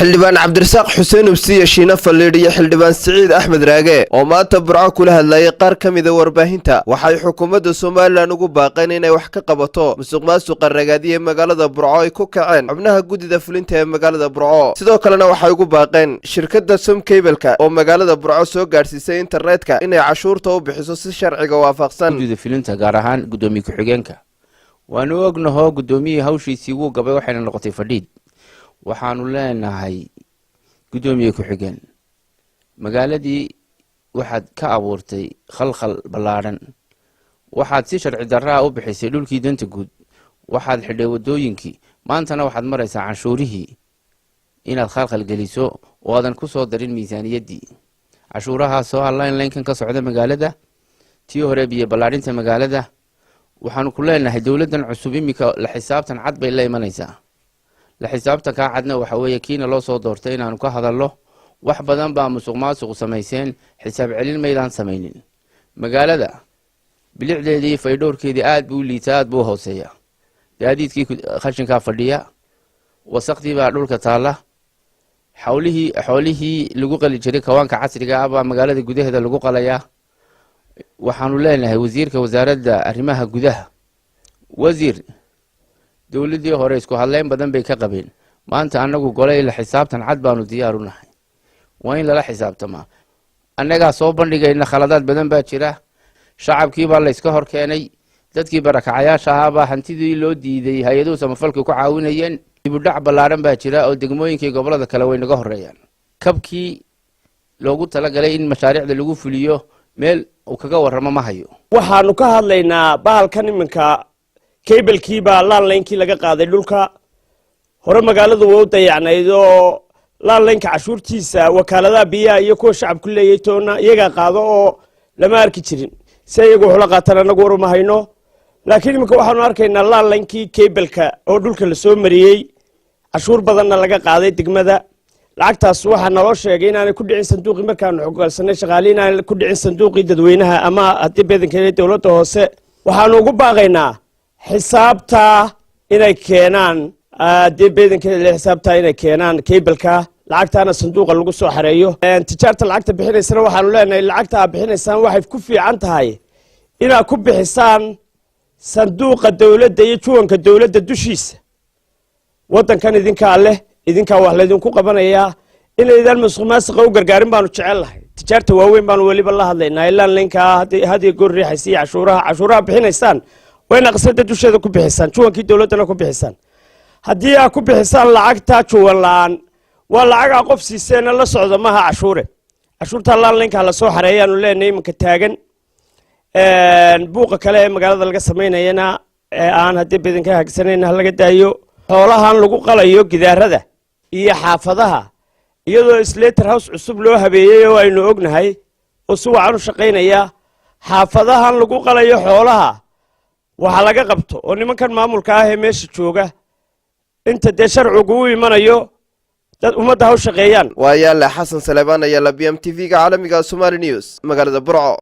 xildhibaan cabdirasaaq xuseen ubsiye shiina faliidh iyo xildhibaan siciid axmed raage oo maanta burco kula hadlayay qaar ka mid ah warbaahinta waxay xukuumadda Soomaaliland ugu baaqeen inay wax ka qabato musuqmaasuqa ragaadiye magaalada Burco ay ku kaceen xubnaha gudida fulinta ee magaalada Burco sidoo kalena waxay ugu baaqeen shirkadda Som Cable-ka oo magaalada Burco soo gaarsiisay internetka inay cashuurta u bixiso si sharciga waafaqsan gudida fulinta gaar ahaan gudoomiye ku-xigeenka waanu ognahay gudoomiye hawshiisii uu gabay waxayna noqotay fadhiid waxaanu leenahay gudoomiye ku-xigeen magaaladii waxaad ka abuurtay khalkhal ballaaran waxaad si sharci darro u bixisay dhulkii danta guud waxaad xidhay wadooyinkii maantana waxaad maraysaa canshuurihii inaad khalkhal geliso oo aadan ku soo darin miisaaniyaddii cashuurahaas oo line-kan ka socda magaalada tii hore biyo ballaarinta magaalada waxaanu ku leenahay dowladdan cusub imika la xisaabtan cad bay la imanaysaa la xisaabtan ka cadna waxa weeye kiina loo soo doortay inaanu ka hadallo wax badan baa musuqmaasuq samayseen xisaab celin maydaan samaynin magaalada bilicdeedii faydhowrkeedii aad buu liitaa aad buu hooseeya gaadiidkii khashinka fadhiya wasaqdii baa dhulka taala xoolihii lagu qali jiray kawaanka casriga ah baa magaalada gudaheeda lagu qalayaa waxaanu leenahay wasiirka wasaaradda arrimaha gudaha wasiir dowladii hore isku hadleyn badan bay ka qabeen maanta anagu golay la xisaabtan cad baanu diyaar u nahay waa in lala xisaabtamaa annagaa soo bandhigayna khaladaad badan baa jira shacabkii baa la iska hor keenay dadkii barakacayaasha ahaa baa hantidii loo diiday hay-aduhu samafalka ku caawinayeen dibudhac ballaaran baa jira oo degmooyinkii gobolada kale way naga horeeyaan kabkii loogu talagalay in mashaariicda lagu fuliyo meel uu kaga warramo ma hayo waxaanu ka hadlaynaa bahalkan iminka cable-kii baa landline-kii laga qaaday dhulka hore magaaladu waa u dayacnayd oo landline-ka cashuurtiisa wakaaladaha biyaha iyo kuwa shacabku leeyahay toona iyagaa qaado oo lama arki jirin si iyagu waxula qaataan anagu waruma hayno laakiin iminka waxaanu arkaynaa landline-kii cable-ka oo dhulka la soo mariyey cashuur badanna laga qaaday degmada lacagtaas waxaa naloo sheegay inaanay ku dhicin sanduuqii markaanu xoggalsanay shaqaale inaanay ku dhicin sanduuqii dadweynaha ama haddii badankeeda dowladda hoose waxaanu ugu baaqaynaa xisaabta inay keenaan haddii badankeeda xisaabta inay keenaan cable-ka lacagtaana sanduuqa lagu soo xareeyo tijaarta lacagta bixinaysana waxaanu leenahay lacagta aad bixinaysaan waxay ku fiican tahay inaad ku bixisaan sanduuqa dowladda iyo juwanka dowladda dushiisa waddankan idinkaa leh idinkaa wax laydinku qabanayaa inaydaan musuqmaasuqa u gargaarin baanu jecel lahay tijaarta waaweyn baanu weliba la hadlaynaa ilaan linkaa hadiyo goor riixaysa iyo cashuuraha bixinaysaan waa in aqsada dusheeda ku bixisaan juwankii dowladdana ku bixisaan haddii aad ku bixisaan lacagtaa juwan la-aan waa lacagaa qof siiseena la socda maaha cashuure cashuurtaa laan linkaa lasoo xareeyaanu leenahay iminka taagan buuqa kale ee magaalada laga samaynayana aan haddii badanka hagsanayna halaga daayo xoolahan lagu qalayo gidaarada iyo xaafadaha iyadoo slater house cusub loo habeeyey oo aynu ognahay oo si wacan u shaqaynaya xaafadahan lagu qalayo xoolaha waxa laga qabto oo nimankan maamulka ah ee meesha jooga inta dee sharcigu u imanayo dad ummadda ha u shaqeeyaan waa yaala xasan Salebaan ayaa la BMTV-ga caalamiga Somali News magaalada Burco.